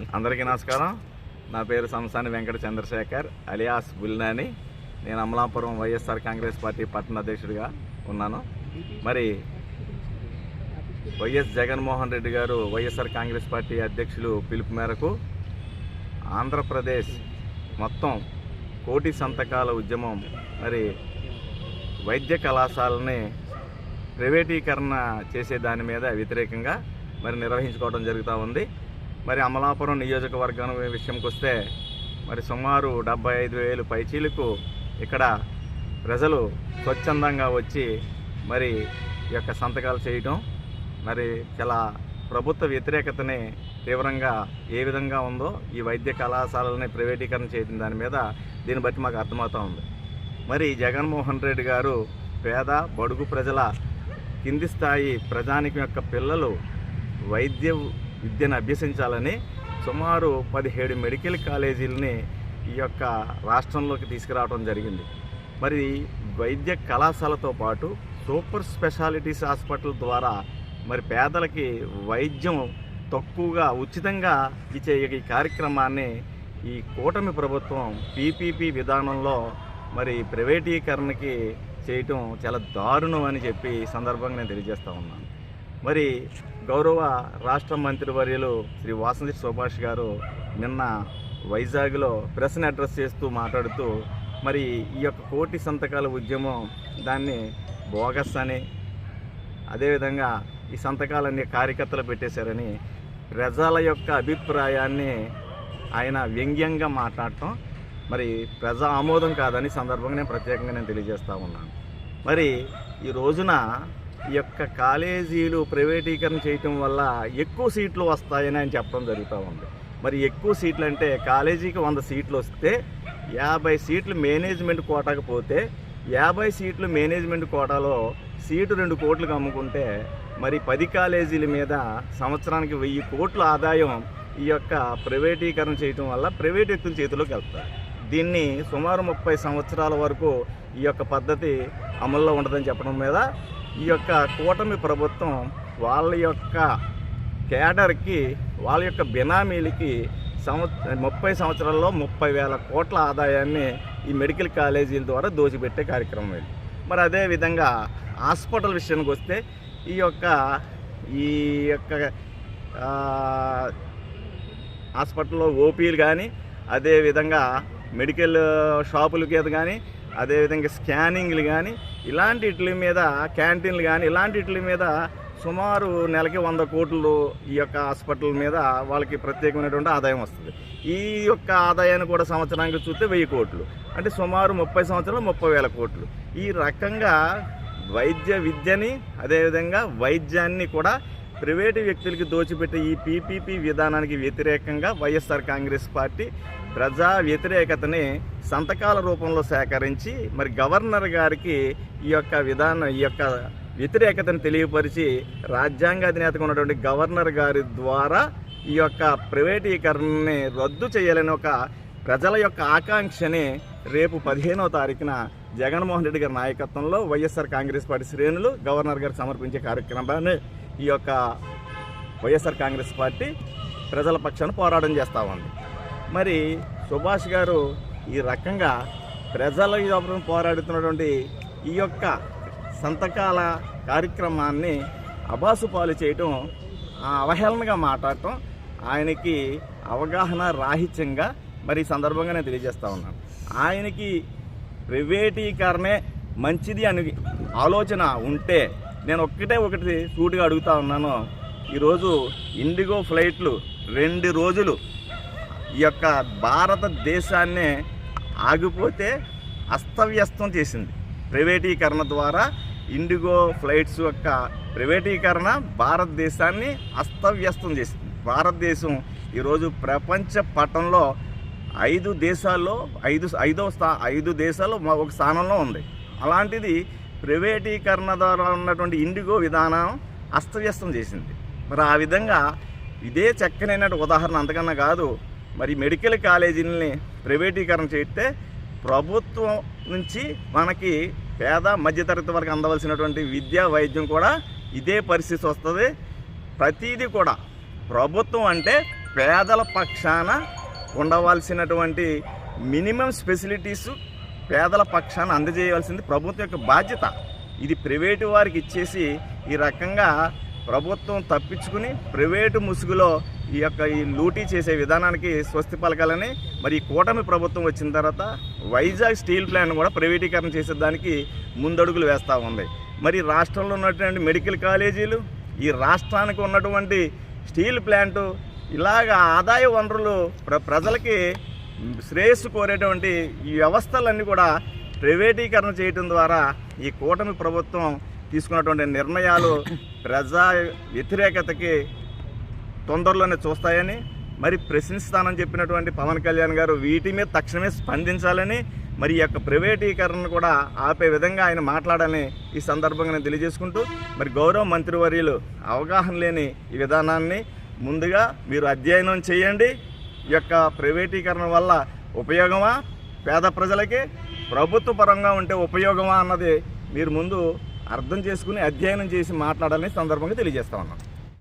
అందరికీ నమస్కారం. నా పేరు సంసాని వెంకట చంద్రశేఖర్ అలియాస్ బుల్నాని. నేను అమలాపురం వైఎస్ఆర్ కాంగ్రెస్ పార్టీ పట్టణ అధ్యక్షుడిగా ఉన్నాను. మరి వైఎస్ జగన్మోహన్ రెడ్డి గారు వైఎస్ఆర్ కాంగ్రెస్ పార్టీ అధ్యక్షులు పిలుపు మేరకు ఆంధ్రప్రదేశ్ మొత్తం కోటి సంతకాల ఉద్యమం మరి వైద్య కళాశాలని ప్రైవేటీకరణ చేసే దాని మీద వ్యతిరేకంగా మరి నిర్వహించుకోవడం జరుగుతూ ఉంది. మరి అమలాపురం నియోజకవర్గం విషయంకి వస్తే మరి సుమారు 75,000 పైచీలకు ఇక్కడ ప్రజలు స్వచ్ఛందంగా వచ్చి మరి ఈ యొక్క సంతకాలు చేయటం మరి చాలా ప్రభుత్వ వ్యతిరేకతని తీవ్రంగా ఏ విధంగా ఉందో ఈ వైద్య కళాశాలని ప్రైవేటీకరణ చేయడం దాని మీద దీన్ని బట్టి మాకు అర్థమవుతూ ఉంది. మరి జగన్మోహన్ రెడ్డి గారు పేద బడుగు ప్రజల కింది స్థాయి ప్రజానికం యొక్క పిల్లలు వైద్య విద్యను అభ్యసించాలని సుమారు 17 మెడికల్ కాలేజీలని ఈ యొక్క రాష్ట్రంలోకి తీసుకురావడం జరిగింది. మరి వైద్య కళాశాలతో పాటు సూపర్ స్పెషాలిటీస్ హాస్పిటల్ ద్వారా మరి పేదలకి వైద్యం తక్కువగా ఉచితంగా ఇచ్చే ఈ కార్యక్రమాన్ని ఈ కూటమి ప్రభుత్వం పీపీపీ విధానంలో మరి ప్రైవేటీకరణకి చేయటం చాలా దారుణం అని చెప్పి ఈ సందర్భంగా నేను తెలియజేస్తూ ఉన్నాను. మరి గౌరవ రాష్ట్ర మంత్రివర్యులు శ్రీ వాసంతి సుభాష్ గారు నిన్న వైజాగ్లో ప్రెస్ని అడ్రస్ చేస్తూ మాట్లాడుతూ మరి ఈ యొక్క కోటి సంతకాల ఉద్యమం దాన్ని బోగస్ అని, అదేవిధంగా ఈ సంతకాలన్నీ కార్యకర్తలు పెట్టేశారని ప్రజల యొక్క అభిప్రాయాన్ని ఆయన వ్యంగ్యంగా మాట్లాడటం మరి ప్రజా ఆమోదం కాదని సందర్భంగా నేను ప్రత్యేకంగా తెలియజేస్తూ ఉన్నాను. మరి ఈ రోజున ఈ యొక్క కాలేజీలు ప్రైవేటీకరణ చేయటం వల్ల ఎక్కువ సీట్లు వస్తాయని ఆయన చెప్పడం జరుగుతూ ఉంది. మరి ఎక్కువ సీట్లు అంటే కాలేజీకి 100 సీట్లు వస్తే 50 సీట్లు మేనేజ్మెంట్ కోటాకు పోతే 50 సీట్లు మేనేజ్మెంట్ కోటాలో సీటు 2 కోట్లకు అమ్ముకుంటే మరి 10 కాలేజీల మీద సంవత్సరానికి 1000 కోట్ల ఆదాయం ఈ యొక్క ప్రైవేటీకరణ చేయటం వల్ల ప్రైవేట్ వ్యక్తుల చేతిలోకి వెళ్తారు. దీన్ని సుమారు 30 సంవత్సరాల వరకు ఈ యొక్క పద్ధతి అమల్లో ఉండదని చెప్పడం మీద ఈ యొక్క కూటమి ప్రభుత్వం వాళ్ళ యొక్క కేడర్కి వాళ్ళ యొక్క బినామీలకి 30 సంవత్సరాల్లో 30,000 కోట్ల ఆదాయాన్ని ఈ మెడికల్ కాలేజీల ద్వారా దోచిపెట్టే కార్యక్రమం ఇది. మరి అదేవిధంగా హాస్పిటల్ విషయానికి వస్తే ఈ యొక్క హాస్పిటల్లో ఓపీలు కానీ, అదేవిధంగా మెడికల్ షాపుల మీద కానీ, అదేవిధంగా స్కానింగ్లు కానీ, ఇలాంటి వీటి మీద క్యాంటీన్లు కానీ ఇలాంటి వీటి మీద సుమారు నెలకి 100 కోట్లు ఈ యొక్క హాస్పిటల్ మీద వాళ్ళకి ప్రత్యేకమైనటువంటి ఆదాయం వస్తుంది. ఈ యొక్క ఆదాయాన్ని కూడా సంవత్సరానికి చూస్తే 1000 కోట్లు అంటే సుమారు 30 సంవత్సరాలు 30,000 కోట్లు. ఈ రకంగా వైద్య విద్యని అదేవిధంగా వైద్యాన్ని కూడా ప్రైవేటు వ్యక్తులకి దోచిపెట్టే ఈ పీపీపీ విధానానికి వ్యతిరేకంగా వైఎస్ఆర్ కాంగ్రెస్ పార్టీ ప్రజా వ్యతిరేకతని సంతకాల రూపంలో సేకరించి మరి గవర్నర్ గారికి ఈ యొక్క వ్యతిరేకతను తెలియపరిచి రాజ్యాంగ అధినేతగా ఉన్నటువంటి గవర్నర్ గారి ద్వారా ఈ యొక్క ప్రైవేటీకరణని రద్దు చేయాలని ఒక ప్రజల యొక్క ఆకాంక్షని రేపు 15వ తారీఖున జగన్మోహన్ రెడ్డి గారి నాయకత్వంలో వైఎస్ఆర్ కాంగ్రెస్ పార్టీ శ్రేణులు గవర్నర్ గారికి సమర్పించే కార్యక్రమాన్ని ఈ యొక్క వైఎస్ఆర్ కాంగ్రెస్ పార్టీ ప్రజల పక్షాన పోరాటం చేస్తూ ఉంది. మరి సుభాష్ గారు ఈ రకంగా ప్రజల తరపున పోరాడుతున్నటువంటి ఈ యొక్క సంతకాల కార్యక్రమాన్ని అబాసుపాలు చేయటం, అవహేళనగా మాట్లాడటం ఆయనకి అవగాహన రాహిత్యంగా మరి ఈ సందర్భంగా నేను తెలియజేస్తూ ఉన్నాను. ఆయనకి ప్రైవేటీకరణే మంచిది అని ఆలోచన ఉంటే నేను ఒకటి సూటిగా అడుగుతా ఉన్నాను. ఈరోజు ఇండిగో ఫ్లైట్లు 2 రోజులు ఈ యొక్క భారతదేశాన్నే ఆగిపోతే అస్తవ్యస్తం చేసింది. ప్రైవేటీకరణ ద్వారా ఇండిగో ఫ్లైట్స్ యొక్క ప్రైవేటీకరణ భారతదేశాన్ని అస్తవ్యస్తం చేసింది. భారతదేశం ఈరోజు ప్రపంచ పటంలో 5 దేశాల్లో 5 దేశాల్లో ఒక స్థానంలో ఉంది. అలాంటిది ప్రైవేటీకరణ ద్వారా ఉన్నటువంటి ఇండిగో విధానం అస్తవ్యస్తం చేసింది. మరి ఆ విధంగా ఇదే చక్కనైన ఉదాహరణ అంతకన్నా కాదు. మరి మెడికల్ కాలేజీలని ప్రైవేటీకరణ చేస్తే ప్రభుత్వం నుంచి మనకి పేద మధ్యతరగతి వరకు అందవలసినటువంటి విద్యా వైద్యం కూడా ఇదే పరిస్థితి వస్తుంది. ప్రతిదీ కూడా ప్రభుత్వం అంటే పేదల పక్షాన ఉండవలసినటువంటి మినిమం ఫెసిలిటీస్ పేదల పక్షాన అందజేయవలసింది ప్రభుత్వం యొక్క బాధ్యత. ఇది ప్రైవేటు వారికి ఇచ్చేసి ఈ రకంగా ప్రభుత్వం తప్పించుకుని ప్రైవేటు ముసుగులో ఈ లూటీ చేసే విధానానికి స్వస్తి పలకాలని మరి ఈ కూటమి ప్రభుత్వం వచ్చిన తర్వాత వైజాగ్ స్టీల్ ప్లాంట్ కూడా ప్రైవేటీకరణ చేసేదానికి ముందడుగులు వేస్తూ ఉంది. మరి రాష్ట్రంలో ఉన్నటువంటి మెడికల్ కాలేజీలు, ఈ రాష్ట్రానికి ఉన్నటువంటి స్టీల్ ప్లాంటు, ఇలాగ ఆదాయ వనరులు ప్రజలకి శ్రేయస్సు కోరేటువంటి ఈ వ్యవస్థలన్నీ కూడా ప్రైవేటీకరణ చేయడం ద్వారా ఈ కూటమి ప్రభుత్వం తీసుకున్నటువంటి నిర్ణయాలు ప్రజా వ్యతిరేకతకి తొందరలోనే చూస్తాయని మరి ప్రశ్నిస్తానని చెప్పినటువంటి పవన్ కళ్యాణ్ గారు వీటి మీద తక్షణమే స్పందించాలని, మరి ఈ యొక్క ప్రైవేటీకరణను కూడా ఆపే విధంగా ఆయన మాట్లాడాలని ఈ సందర్భంగా నేను తెలియజేసుకుంటూ, మరి గౌరవ మంత్రివర్యులు అవగాహన లేని ఈ విధానాన్ని ముందుగా మీరు అధ్యయనం చేయండి. ఈ యొక్క ప్రైవేటీకరణ వల్ల ఉపయోగమా, పేద ప్రజలకి ప్రభుత్వ పరంగా ఉంటే ఉపయోగమా అన్నది మీరు ముందు అర్థం చేసుకుని అధ్యయనం చేసి మాట్లాడాలని సందర్భంగా తెలియజేస్తా ఉన్నాం.